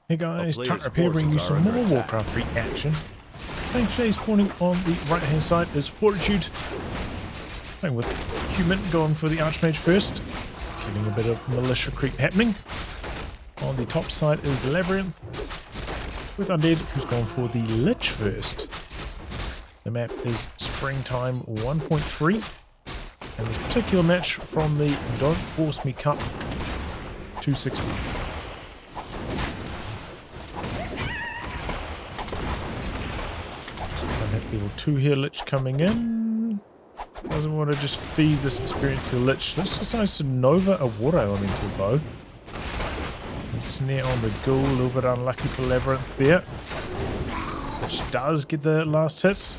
Hey guys, Tightrope here bringing you some more Warcraft 3 action. Playing today's spawning on the right hand side is Fortitude. Playing with Human, going for the Archmage first. Getting a bit of militia creep happening. On the top side is LabyRinth with Undead, who's gone for the Lich first. The map is Springtime 1.3. And this particular match from the Don't Force Me Cup 260. Level 2 here, Lich coming in. Doesn't want to just feed this experience to Lich. Lich decides to Nova a Water Elemental bow. And snare on the Ghoul, a little bit unlucky for LabyRinth there. Lich does get the last hit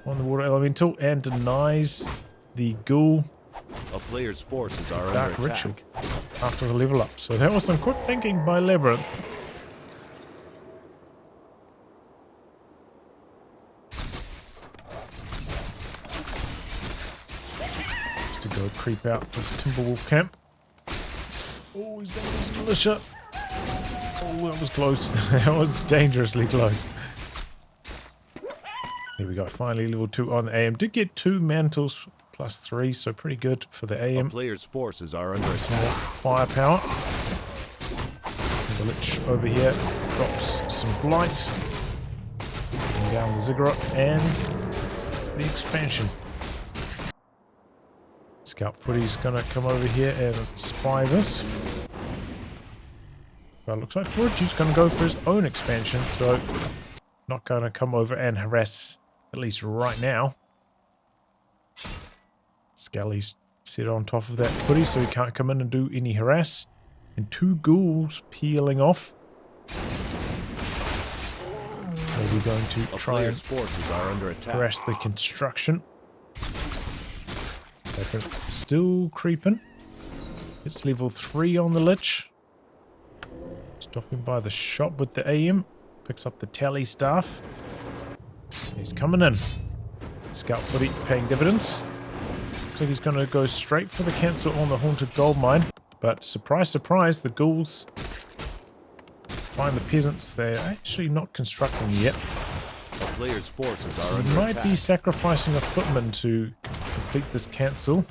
on the Water Elemental and denies the Ghoul a player's forces are Dark under Ritual attack. after the level up. So that was some quick thinking by LabyRinth. Go creep out this Timberwolf camp. Oh, he's going to lose militia. Oh, that was close. That was dangerously close. There we go. Finally, level 2 on the AM. Did get 2 mantles plus 3, so pretty good for the AM. A player's forces are under Some more attack. firepower. And the Lich over here drops some blight. Bring down the Ziggurat and the expansion. Scout Footy's gonna come over here and spy this. Well, looks like Fortitude's gonna go for his own expansion, so not gonna come over and harass, at least right now. Skelly's set on top of that Footy, so he can't come in and do any harass. And 2 ghouls peeling off. Maybe going to A try and player's forces are under attack. harass the construction. Still creeping. It's level 3 on the Lich. Stopping by the shop with the AM. Picks up the tally staff. He's coming in. Scout Footy paying dividends. Looks like he's going to go straight for the cancel on the Haunted Gold Mine. But surprise, surprise, the ghouls find the peasants. They're actually not constructing yet. A player's forces are He under might attack. be sacrificing a footman to complete this cancel.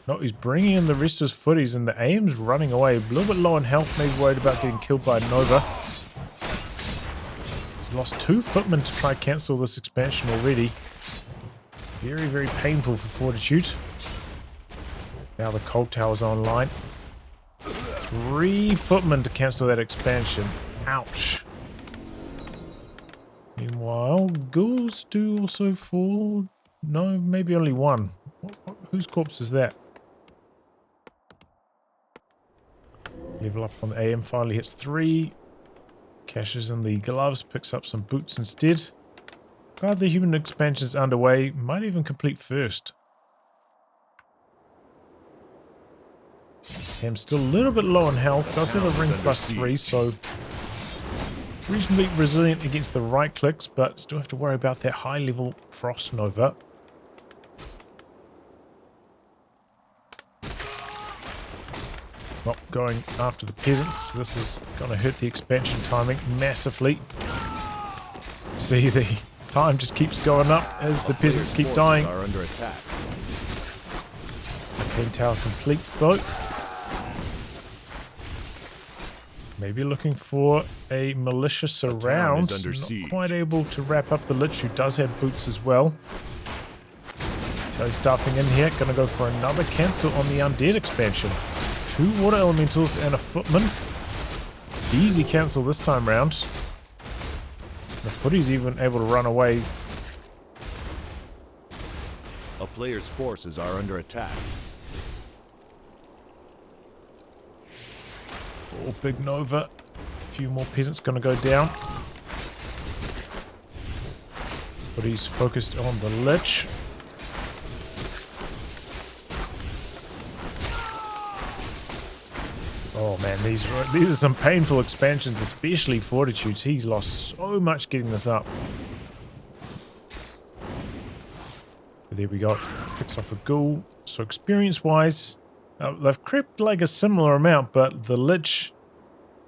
No, he's bringing in the rest of his footies and the AIM's running away. A little bit low on health, maybe worried about getting killed by Nova. He's lost 2 footmen to try cancel this expansion already. Very, very painful for Fortitude. Now the Cold Tower's online. 3 footmen to cancel that expansion. Ouch. Meanwhile, ghouls do also fall. No, maybe only 1. Whose corpse is that? Level up on the AM, finally hits 3. Cashes in the gloves, picks up some boots instead. Glad the human expansion's underway. Might even complete first. AM's still a little bit low on health. Does have a ring plus 3, so reasonably resilient against the right clicks, but still have to worry about that high level Frost Nova. Not going after the peasants. This is going to hurt the expansion timing massively. See, the time just keeps going up as the peasants keep dying. Are under attack. Arcane Tower completes though. Maybe looking for a militia surround. under Not siege. quite able to wrap up the Lich, who does have boots as well. Telly staffing in here. Gonna go for another cancel on the Undead expansion. 2 water elementals and a footman. Easy cancel this time round. The Footy's even able to run away. A player's forces are under attack. Oh, big Nova. A few more peasants gonna go down. But he's focused on the Lich. Oh man, these are some painful expansions, especially Fortitude. He's lost so much getting this up. But there we go. Picks off a ghoul. So experience-wise, they've crept like a similar amount, but the Lich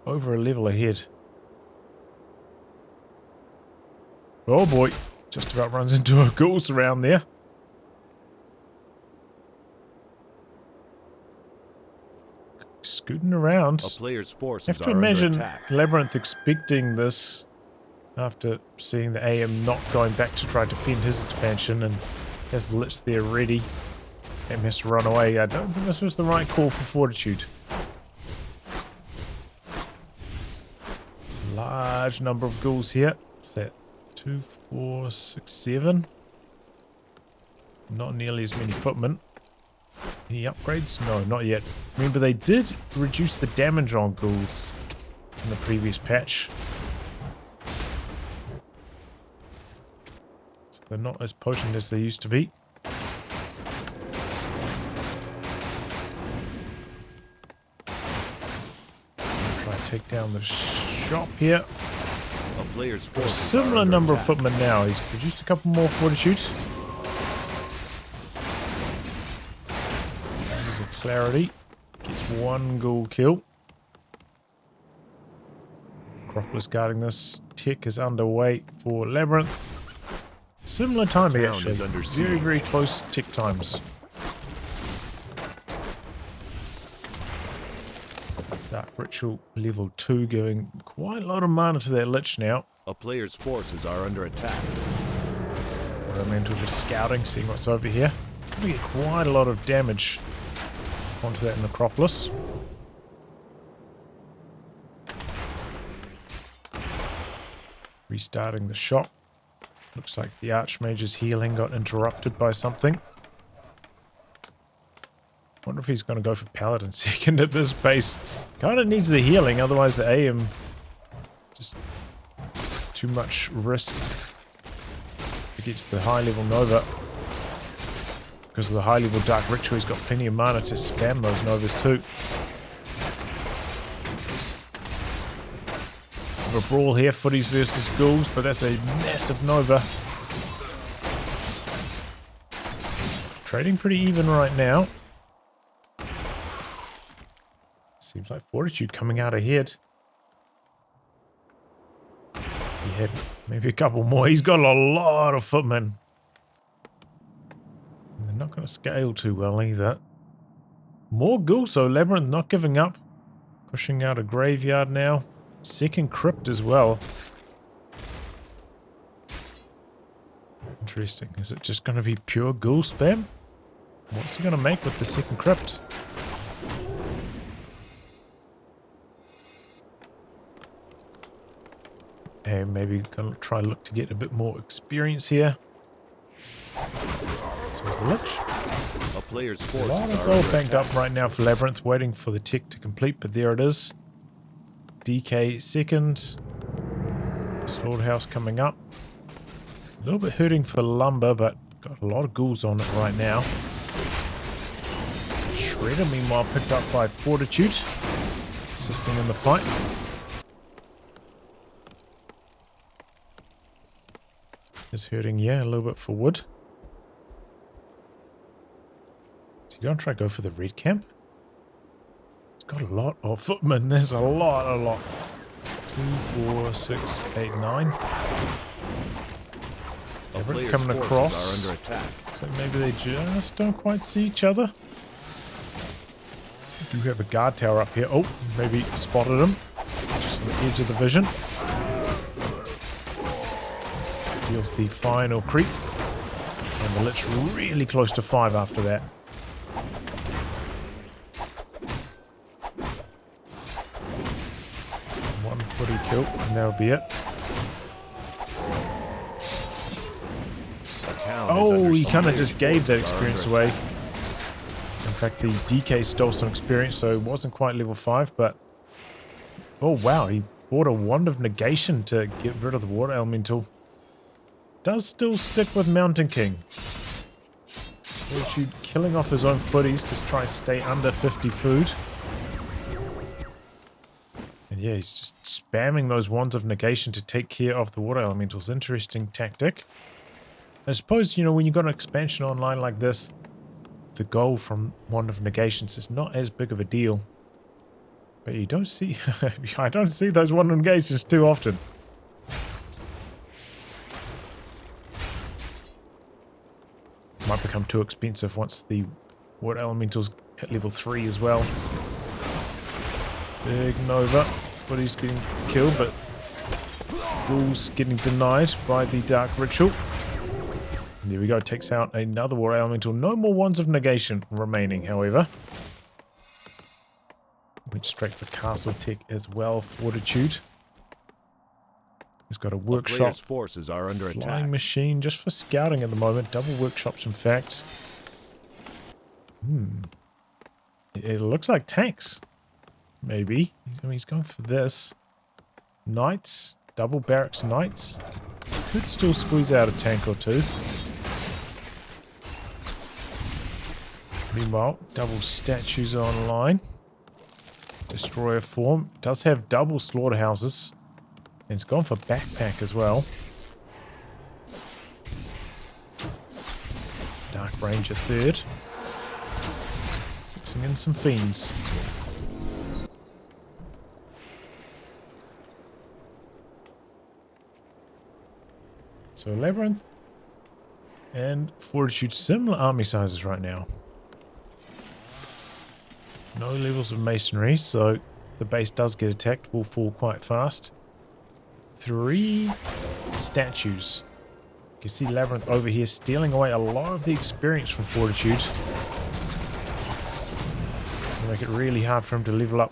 over a level ahead. Oh boy, just about runs into a ghouls around there. Scooting around. A player's I have forces to are under imagine attack. LabyRinth expecting this after seeing the AM not going back to try to defend his expansion and has the Lich there ready. AM has to run away. I don't think this was the right call for Fortitude. Large number of ghouls here. What's that? 2, 4, 6, 7. Not nearly as many footmen. Any upgrades? No, not yet. Remember, they did reduce the damage on ghouls in the previous patch. So they're not as potent as they used to be. Try and take down the shop here. A player's A forces similar are under number of attack. footmen now. He's produced a couple more Fortitude. There's a clarity. Gets one ghoul kill. Acropolis guarding this. Tech is underway for LabyRinth. Similar timing Town actually. is under Very, siege. very close tick times. Dark Ritual level 2 giving quite a lot of mana to that Lich now. A player's forces are under attack. Elemental just scouting, seeing what's over here. We get quite a lot of damage onto that Necropolis. Restarting the shop. Looks like the Archmage's healing got interrupted by something. Wonder if he's going to go for Paladin second at this pace. Kind of needs the healing, otherwise the AM just too much risk against the high level Nova. Because of the high level Dark Ritual, he's got plenty of mana to spam those Novas too. A brawl here, footies versus ghouls, but that's a massive Nova. Trading pretty even right now. Seems like Fortitude coming out ahead. He had maybe a couple more. He's got a lot of footmen. And they're not going to scale too well either. More ghouls, so LabyRinth not giving up. Pushing out a graveyard now. Second crypt as well. Interesting. Is it just going to be pure ghoul spam? What's he going to make with the second crypt? And maybe going to try look to get a bit more experience here. So there's the Lich. A player's A forces lot of are gold under banked attack. up right now for LabyRinth, waiting for the tick to complete, but there it is. DK second. Slaughterhouse coming up. A little bit hurting for lumber, but got a lot of ghouls on it right now. Shredder, meanwhile, picked up by Fortitude, assisting in the fight. Is hurting, yeah, a little bit for wood. Is he going to try to go for the red camp? It's got a lot of footmen. There's a lot. 2, 4, 6, 8, 9. A Everett player's coming forces across. are under attack. So maybe they just don't quite see each other. Do have a guard tower up here. Oh, maybe spotted him. Just on the edge of the vision. Steals the final creep. And the Lich really close to 5 after that. One footy kill, and that'll be it. A town is Oh, under he kind of siege. just gave that Forces are experience under away. attack. In fact, the DK stole some experience, so it wasn't quite level 5, but... Oh, wow, he bought a Wand of Negation to get rid of the Water Elemental. Does still stick with Mountain King. Fortitude killing off his own footies to try and stay under 50 food. And yeah, he's just spamming those Wands of Negation to take care of the Water Elementals. Interesting tactic. I suppose, you know, when you've got an expansion online like this, the gold from Wand of Negations is not as big of a deal. But you don't see... I don't see those Wand of Negations too often. Might become too expensive once the water elementals hit level 3 as well. Big Nova. Footy's getting killed, but Ghoul's getting denied by the Dark Ritual. And there we go, takes out another water elemental. No more Wands of Negation remaining, however. Went straight for Castle Tech as well, Fortitude. He's got a workshop, forces are under flying attack. machine, just for scouting at the moment. Double workshops, in fact. It looks like tanks. Maybe. He's going for this. Knights. Double barracks knights. Could still squeeze out a tank or two. Meanwhile, double statues online. Destroyer form. Does have double slaughterhouses. And it's gone for backpack as well. Dark Ranger third. Mixing in some fiends. So Labyrinth and Fortitude, similar army sizes right now. No levels of masonry, so the base does get attacked, will fall quite fast. 3 statues. You can see Labyrinth over here stealing away a lot of the experience from Fortitude. It'll make it really hard for him to level up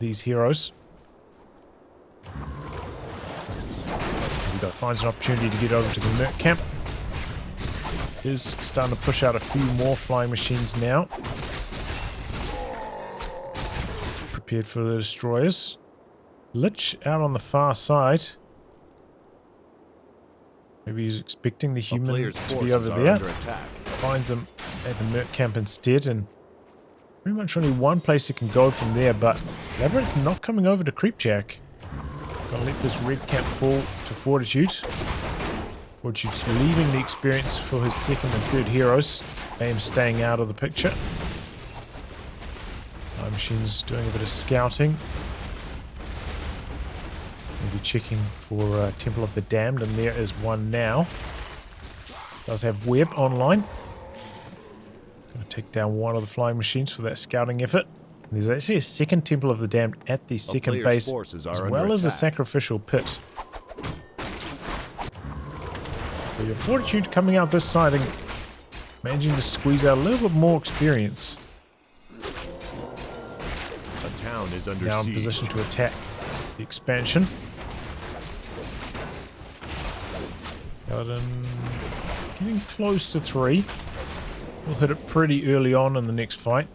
these heroes. Finds an opportunity to get over to the Merc camp. Is starting to push out a few more flying machines now. Prepared for the destroyers. Lich out on the far side. Maybe he's expecting the human to be over there. Finds him at the Merc camp instead, and pretty much only one place he can go from there, but Labyrinth not coming over to Creepjack. Gonna let this red cap fall to Fortitude. Fortitude's leaving the experience for his second and third heroes. AM staying out of the picture. Machine's doing a bit of scouting. Maybe checking for Temple of the Damned, and there is one now. Does have Web online. Gonna take down one of the flying machines for that scouting effort. There's actually a second Temple of the Damned at the second base, as well as a sacrificial pit. So your Fortitude coming out this side and managing to squeeze out a little bit more experience. A town is under now in siege. Position to attack the expansion. Paladin getting close to 3. We'll hit it pretty early on in the next fight.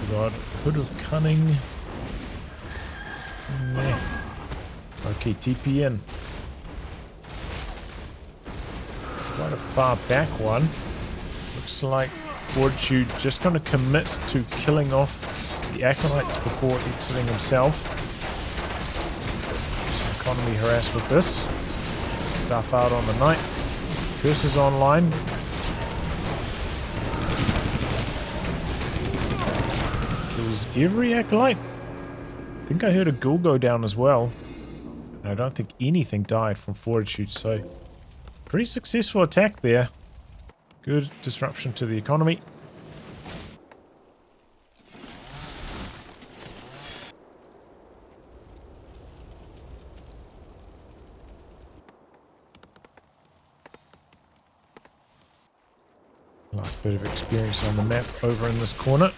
Got Hood of Cunning. Meh. Okay, TP in. Quite a far back one. Looks like Fortitude just going to commit to killing off the Acolytes before exiting himself. Some economy harassed with this. Stuff out on the night. Curses online. Every Acolyte. I think I heard a ghoul go down as well. And I don't think anything died from Fortitude, so pretty successful attack there. Good disruption to the economy. Last bit of experience on the map over in this corner.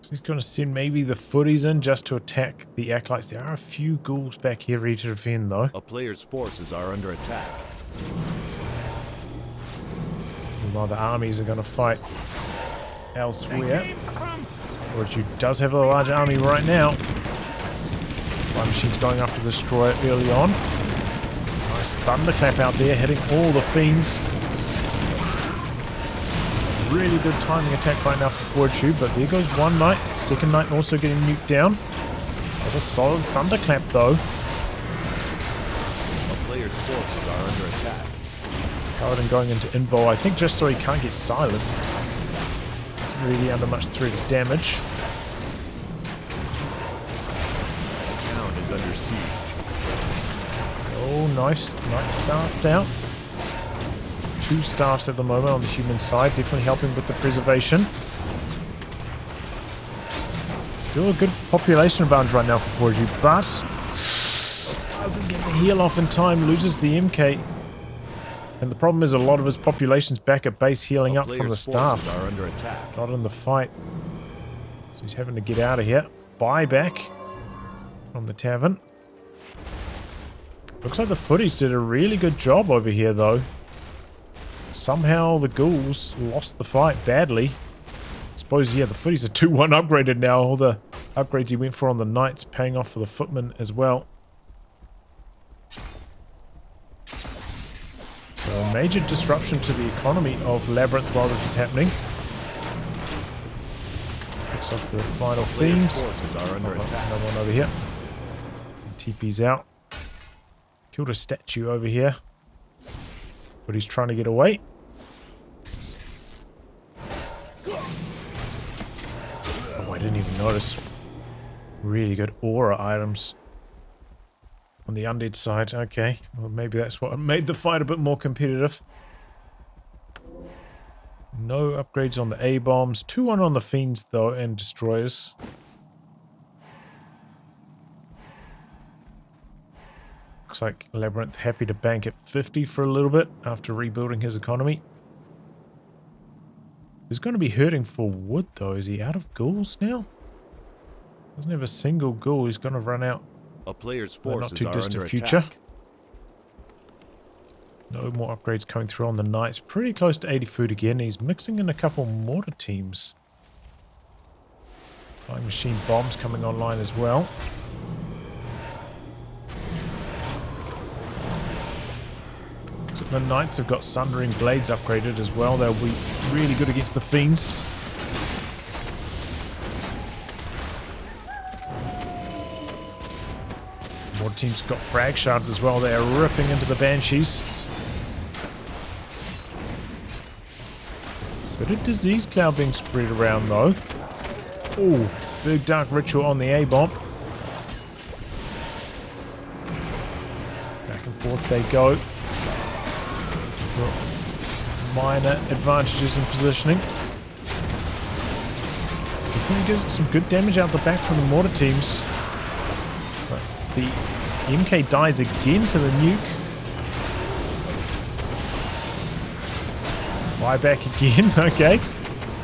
He's going to send maybe the footies in just to attack the Acolytes. There are a few ghouls back here ready to defend, though. A player's forces are under attack. While the armies are going to fight elsewhere. Fortitude does have a large army right now. Flying machine's going after the destroyer early on. Nice thunderclap out there, hitting all the fiends. Really good timing attack right now for Fortitude, but there goes one knight. Second knight also getting nuked down. Another solid thunderclap though. A player's forces are under attack. Paladin going into invo, I think just so he can't get silenced. It's really under much threat of damage. The town is under siege. Oh, nice. Knight staffed out. 2 staffs at the moment on the human side. Definitely helping with the preservation. Still a good population advantage right now for Fortitude, but doesn't get the heal off in time. Loses the MK. And the problem is a lot of his population's back at base healing up from the staff. Are under attack. Not in the fight. So he's having to get out of here. Buy back from the tavern. Looks like the footies did a really good job over here, though. Somehow the ghouls lost the fight badly. I suppose, yeah, the footies are 2-1 upgraded now. All the upgrades he went for on the knights paying off for the footmen as well. So a major disruption to the economy of Labyrinth while this is happening. Picks off the final fiends. Forces are under There's attack. another one over here. TP's out. Killed a statue over here. But he's trying to get away. Oh, I didn't even notice. Really good aura items on the undead side. Okay, well maybe that's what made the fight a bit more competitive. No upgrades on the A-bombs. 2-1 on the fiends though and destroyers. Looks like Labyrinth happy to bank at 50 for a little bit after rebuilding his economy. He's going to be hurting for wood though. Is he out of ghouls now? Doesn't have a single ghoul. He's going to run out. A player's Not forces too are distant under future. attack. No more upgrades coming through on the knights. Pretty close to 80 food again. He's mixing in a couple mortar teams. Flying machine bombs coming online as well. So the knights have got sundering blades upgraded as well. They'll be really good against the fiends. More teams got frag shards as well. They are ripping into the banshees. Bit of disease cloud being spread around though. Oh, big dark ritual on the A-bomb. Back and forth they go. Minor advantages in positioning. Definitely get some good damage out the back from the mortar teams. But the MK dies again to the nuke. Buy back again, okay.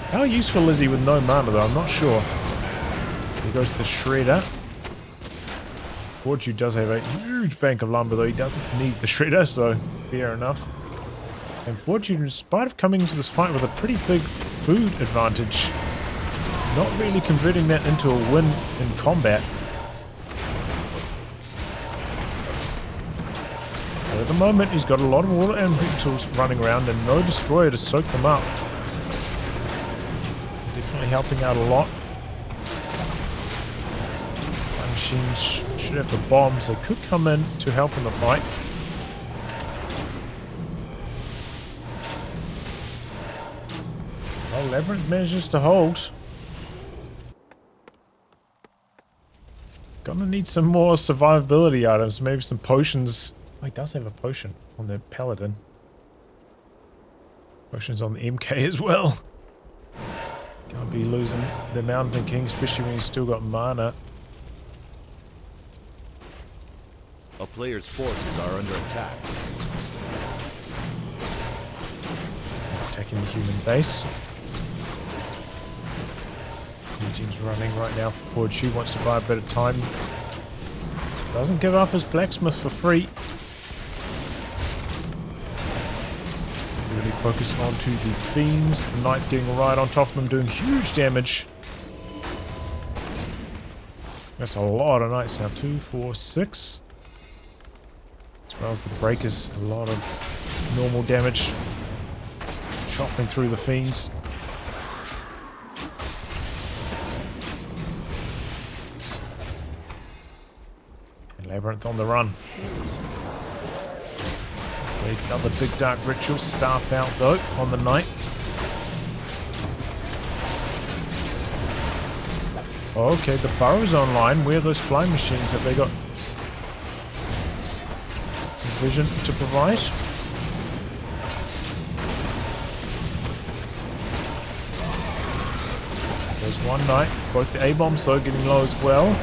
How useful is he with no mana though? I'm not sure. Here goes the shredder. Fortitude does have a huge bank of lumber though. He doesn't need the shredder, so fair enough. And Fortitude, in spite of coming into this fight with a pretty big food advantage, not really converting that into a win in combat. But at the moment, he's got a lot of water and tools running around and no destroyer to soak them up. Definitely helping out a lot. My machines should have the bombs. They could come in to help in the fight. Well, Labyrinth manages to hold. Gonna need some more survivability items, maybe some potions. Oh, he does have a potion on the paladin. Potions on the MK as well. Can't be losing the Mountain King, especially when he's still got mana. A player's forces are under attack. Attacking the human base. Legion's running right now for Fortitude. Wants to buy a bit of time. Doesn't give up his blacksmith for free. Really focus onto the fiends. The knights getting right on top of them, doing huge damage. That's a lot of knights now. 2, 4, 6. As well as the breakers. A lot of normal damage. Chopping through the fiends. Labyrinth on the run. Another big dark ritual. Staff out though on the knight. Okay, the burrow's online. Where are those flying machines? Have they got vision to provide. There's one knight. Both the A-bombs though getting low as well.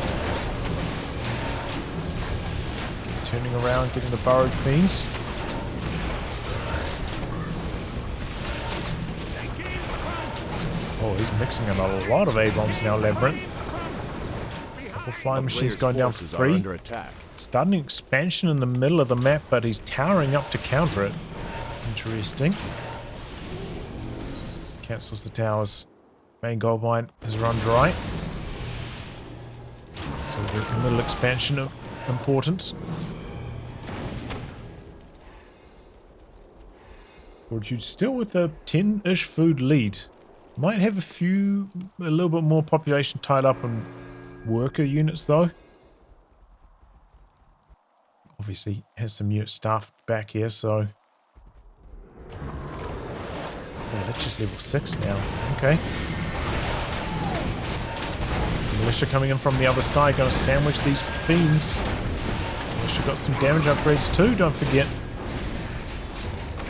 Turning around, getting the burrowed fiends. Oh, he's mixing in a lot of A-bombs now, LabyRinth. Couple flying machines going down for free. Starting an expansion in the middle of the map, but he's towering up to counter it. Interesting. Cancels the towers. Main gold mine has run dry. So the middle expansion of importance. Fortitude still with a 10-ish food lead. Might have a little bit more population tied up in worker units though. Obviously has some units staffed back here, so... Oh, that's just level 6 now. Okay. Militia coming in from the other side, going to sandwich these fiends. Militia got some damage upgrades too, don't forget.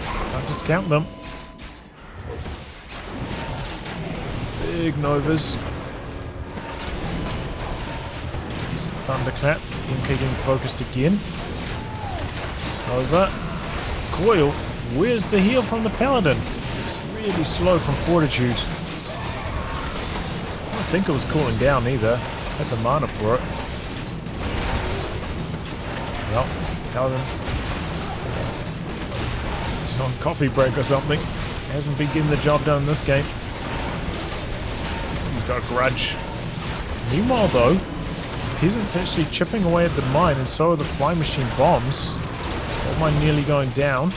Can't discount them. Big Novas. Decent thunderclap. MK getting focused again. Nova. Coil. Where's the heal from the Paladin? Really slow from Fortitude. I don't think it was cooling down either. Had the mana for it. Well, Paladin. He's on coffee break or something. Hasn't been getting the job done in this game. He's got a grudge. Meanwhile though, Peasants actually chipping away at the mine, and so are the flying machine bombs. All mine nearly going down.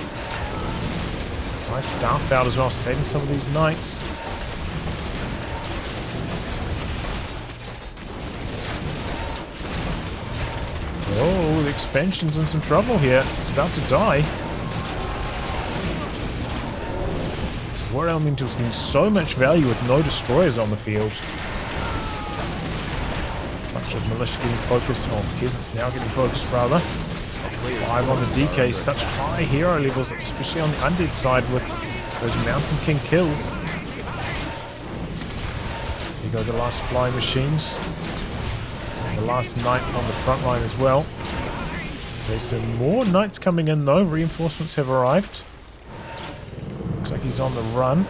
Nice staff out as well, saving some of these knights. Oh, the expansion's in some trouble here. It's about to die. War Elemental's getting so much value with no destroyers on the field. Bunch of militia getting focused, or peasants now getting focused rather. 5 on the DK, such high hero levels, especially on the Undead side with those Mountain King kills. Here go the last flying machines. And the last knight on the front line as well. There's some more knights coming in though, reinforcements have arrived. Looks like he's on the run.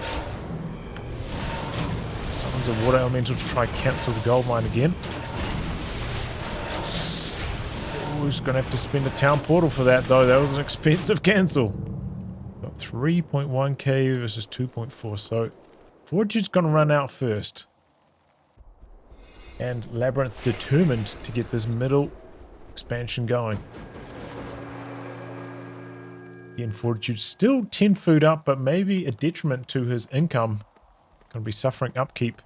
Summons a water elemental to try cancel the gold mine again. He's going to have to spend a town portal for that though. That was an expensive cancel. Got 3.1k versus 2.4, so Fortune's going to run out first. And LabyRinth determined to get this middle expansion going. Again, Fortitude still 10 food up, but maybe a detriment to his income. Going to be suffering upkeep.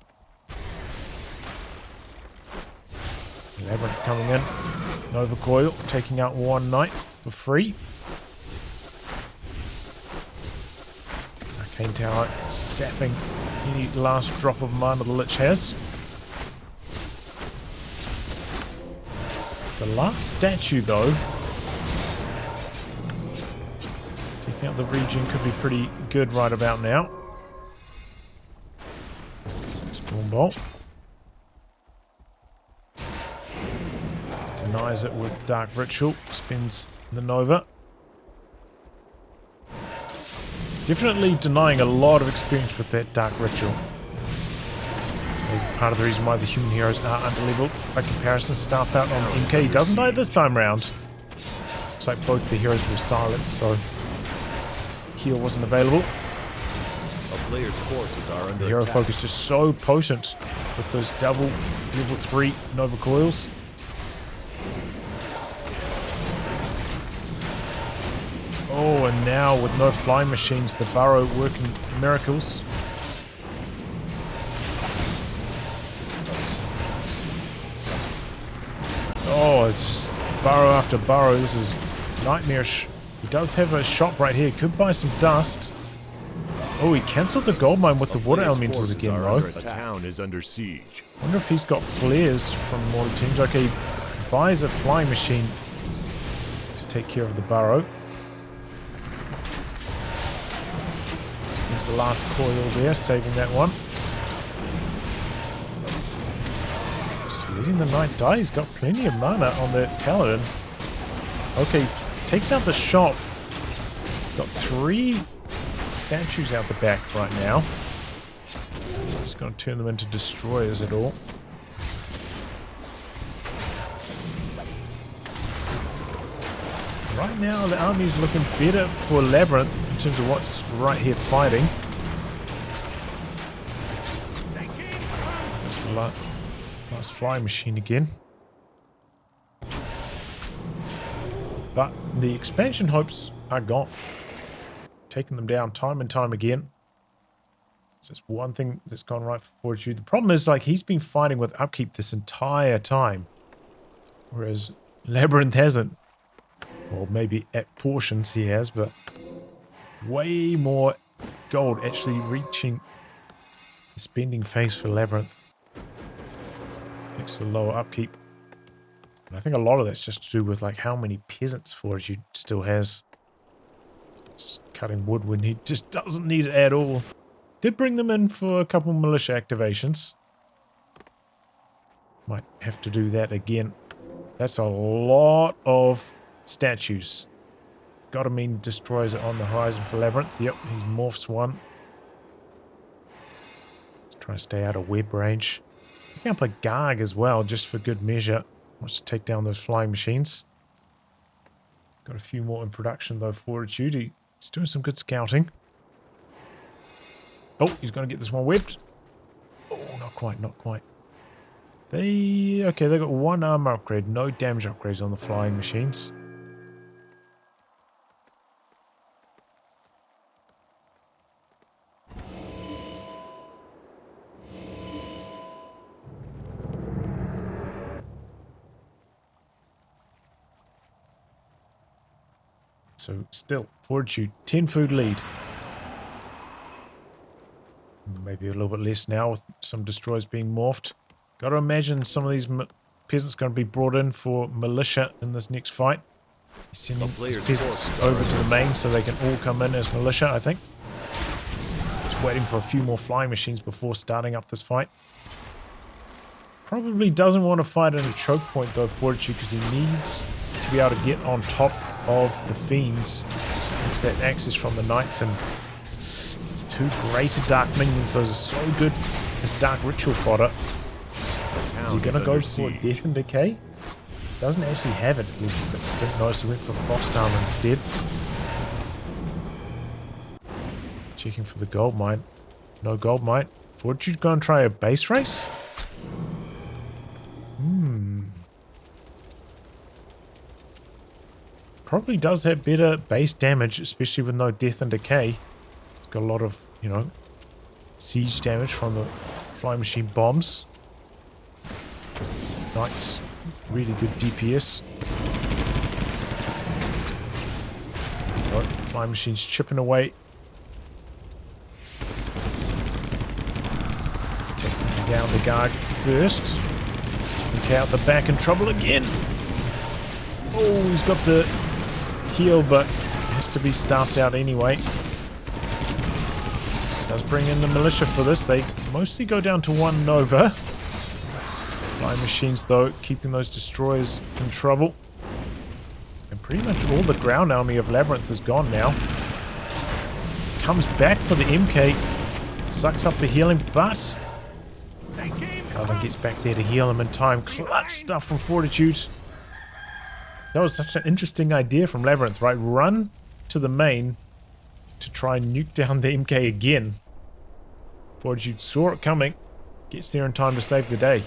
LabyRinth coming in. Nova Coil taking out one knight for free. Arcane Tower sapping any last drop of mana the Lich has. The last statue though, taking out the region could be pretty good right about now. Storm Bolt. Denies it with Dark Ritual, spins the Nova. Definitely denying a lot of experience with that Dark Ritual. That's maybe part of the reason why the human heroes are underleveled. By comparison, staff out on MK doesn't die this time round. Looks like both the heroes were silenced, so heal wasn't available. A player's forces are under the hero attack. focus is so potent with those double level 3 Nova Coils. Oh, and now with no flying machines, the burrow working miracles. Oh, it's burrow after burrow. This is nightmarish. He does have a shop right here. Could buy some dust. Oh, he cancelled the gold mine with the water elementals again, though. A town is under siege. Wonder if he's got flares from mortal teams. Okay, he buys a flying machine to take care of the burrow. There's the last coil there, saving that one. Just letting the knight die. He's got plenty of mana on the paladin. Okay, takes out the shop. Got 3 statues out the back right now. Just going to turn them into destroyers at all. Right now, the army is looking better for Labyrinth in terms of what's right here fighting. That's the last flying machine again. But the expansion hopes are gone. Taking them down time and time again. So that's one thing that's gone right for Fortitude. The problem is, like, he's been fighting with upkeep this entire time. Whereas Labyrinth hasn't. Well, maybe at portions he has, but way more gold actually reaching the spending phase for Labyrinth. Thanks to lower upkeep. And I think a lot of that's just to do with like how many peasants Fortitude still has. Just cutting wood when he just doesn't need it at all. Did bring them in for a couple militia activations. Might have to do that again. That's a lot of statues. Gotta mean destroys it on the horizon for Labyrinth. Yep, he morphs one. Let's try to stay out of web range. Picking up a Garg as well, just for good measure. Wants to take down those flying machines. Got a few more in production though, Fortitude. He's doing some good scouting. Oh, he's going to get this one webbed. Oh, not quite, not quite. Okay, they got 1 armor upgrade, no damage upgrades on the flying machines. So still, Fortitude, 10 food lead. Maybe a little bit less now with some destroyers being morphed. Got to imagine some of these peasants going to be brought in for militia in this next fight. He's sending his peasants over to the main so they can all come in as militia, I think. Just waiting for a few more flying machines before starting up this fight. Probably doesn't want to fight at a choke point though, Fortitude, because he needs to be able to get on top of the fiends. It's that access from the knights, and it's 2 greater dark minions. Those are so good as dark ritual fodder. Is he going to go for Death and Decay? Doesn't actually have it. Didn't notice he went for Frost Armor instead. Checking for the gold mine. No gold mine. Fortitude go and try a base race? Probably does have better base damage, especially with no Death and Decay. It's got a lot of, you know, siege damage from the flying machine bombs. Knights, really good DPS. Right, flying machines chipping away. Taking down the guard first. Okay, out the back in trouble again. Oh, he's got the heal, but has to be staffed out anyway. Does bring in the militia for this. They mostly go down to 1 Nova. Flying machines, though, keeping those destroyers in trouble. And pretty much all the ground army of Labyrinth is gone now. Comes back for the MK. Sucks up the healing, but Calvin gets back there to heal him in time. Clutch stuff from Fortitude. That was such an interesting idea from Labyrinth, right? Run to the main to try and nuke down the MK again. Fortitude saw it coming. Gets there in time to save the day.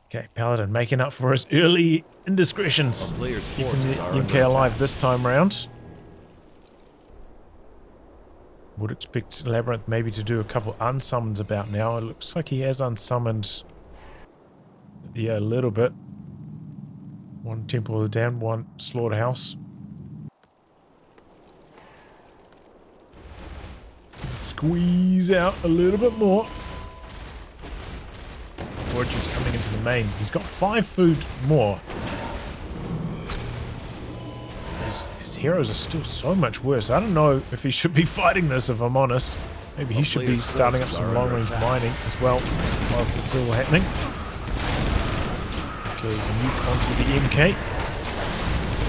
Okay, Paladin making up for his early indiscretions. Keeping the MK alive this time around. Would expect Labyrinth maybe to do a couple unsummons about now. It looks like he has unsummoned, yeah, a little bit. 1 Temple of the Damned, 1 Slaughterhouse. Squeeze out a little bit more. Fortune's coming into the main. He's got 5 food more. He's his heroes are still so much worse. I don't know if he should be fighting this, if I'm honest. Maybe he should be starting up some long-range mining as well while this is still happening. Okay, nuke onto the MK.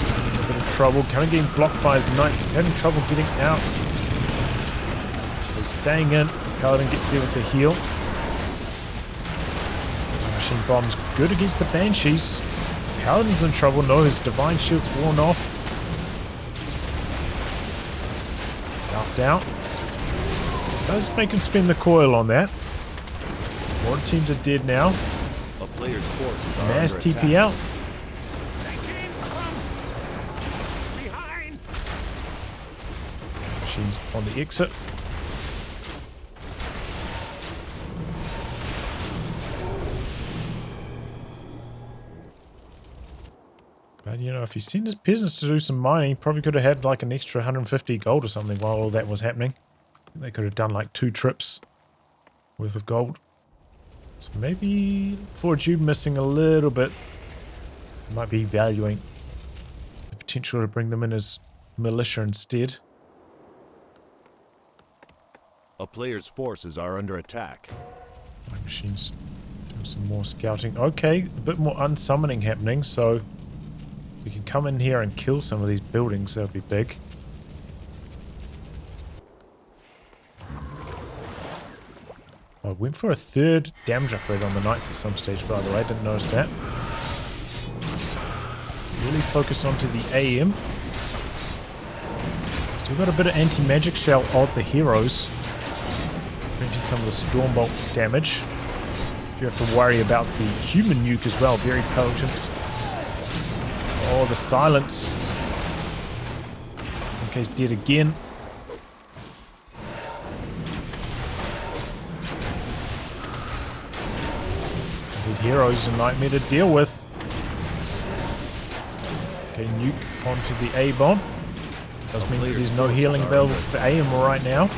In a bit of trouble. Kind of getting blocked by his knights. He's having trouble getting out. So he's staying in. Paladin gets there with the heal. Machine bomb's good against the Banshees. Paladin's in trouble. No, his divine shield's worn off. Scuffed out. Does make him spend the coil on that. More teams are dead now. A player's forces are Mass under TP attack. out. Machines on the exit. But you know, if he sent his peasants to do some mining, he probably could have had like an extra 150 gold or something while all that was happening. They could have done like 2 trips worth of gold. So maybe Fortitude missing a little bit. Might be valuing the potential to bring them in as militia instead. A player's forces are under attack. My machine's doing some more scouting. Okay, a bit more unsummoning happening, so we can come in here and kill some of these buildings. That would be big. I went for a 3rd damage upgrade on the knights at some stage, by the way. I didn't notice that. Really focus onto the AM. Still got a bit of anti-magic shell on the heroes. Preventing some of the Stormbolt damage. You have to worry about the human nuke as well. Very potent. Oh, the silence. MK's dead again. Heroes a nightmare to deal with. Okay, nuke onto the A-bomb. Does mean there's no healing available for AM right now.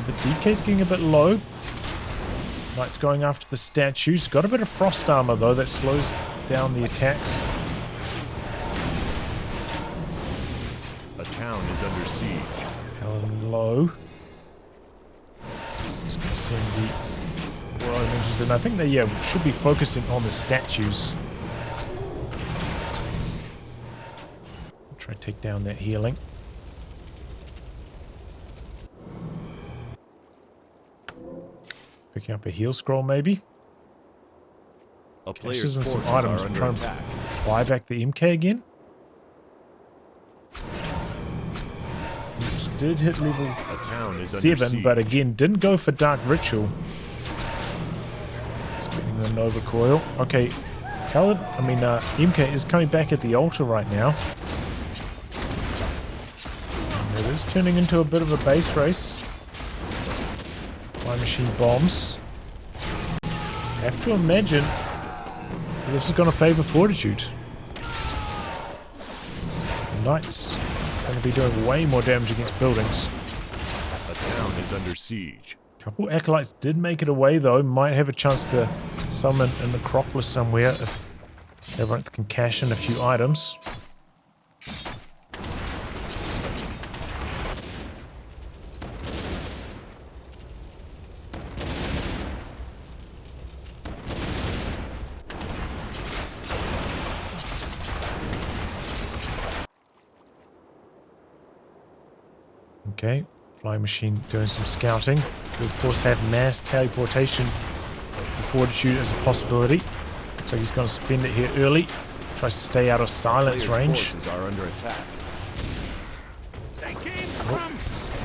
The DK's getting a bit low. Knight's going after the statues. Got a bit of frost armor though, that slows down the attacks. A town is under siege. Paladin low. Just gonna send the and I think they should be focusing on the statues. Try to take down that healing. Picking up a heal scroll maybe. A Caches player's and some forces items. are under Try and attack. buy back the MK again. Which did hit level A town is under 7, siege. but again didn't go for Dark Ritual. Spinning the Nova Coil. Okay, MK is coming back at the altar right now. And it is turning into a bit of a base race. My machine bombs. Have to imagine this is going to favor Fortitude. The Knights going to be doing way more damage against buildings. A town is under siege. Couple Acolytes did make it away though. Might have a chance to summon an Necropolis somewhere if Labyrinth can cash in a few items. Okay, Flying Machine doing some scouting. We of course have mass teleportation for Fortitude as a possibility. Looks like he's going to spend it here early. Tries to stay out of silence Player's range. forces are under attack. Oh,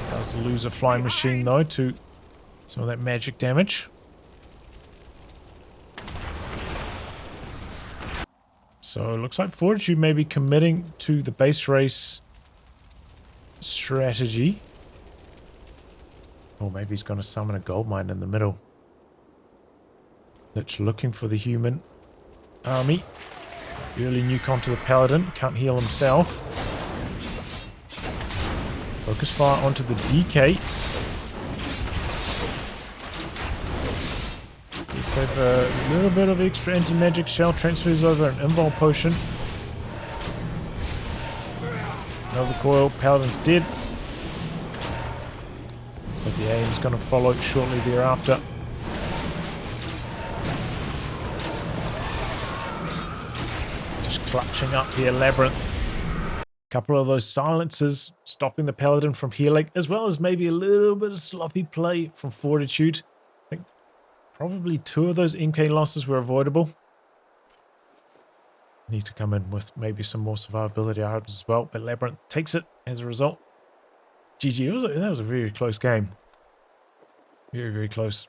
does lose a Flying Machine though to some of that magic damage. So it looks like Fortitude may be committing to the base race strategy. Or maybe he's going to summon a gold mine in the middle. Lich looking for the human army. Early nuke onto the Paladin. Can't heal himself. Focus fire onto the DK. Let's have a little bit of extra anti-magic shell. Transfers over an invul potion. Another coil. Paladin's dead. So the aim's going to follow shortly thereafter. Just clutching up here, Labyrinth. Couple of those silences stopping the Paladin from healing, as well as maybe a little bit of sloppy play from Fortitude. I think probably 2 of those MK losses were avoidable. Need to come in with maybe some more survivability items as well, but Labyrinth takes it as a result. GG, that was a very close game. Very, very close.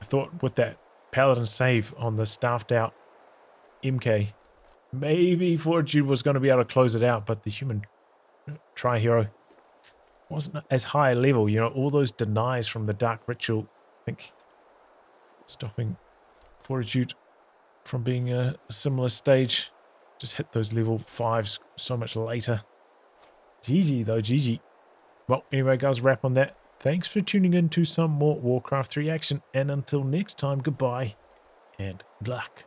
I thought with that Paladin save on the staffed out MK, maybe Fortitude was going to be able to close it out, but the human tri-hero wasn't as high a level. You know, all those denies from the Dark Ritual, I think, stopping Fortitude from being a similar stage. Just hit those level 5s so much later. GG though, GG. Well, anyway, guys, wrap on that. Thanks for tuning in to some more Warcraft 3 action, and until next time, goodbye and good luck.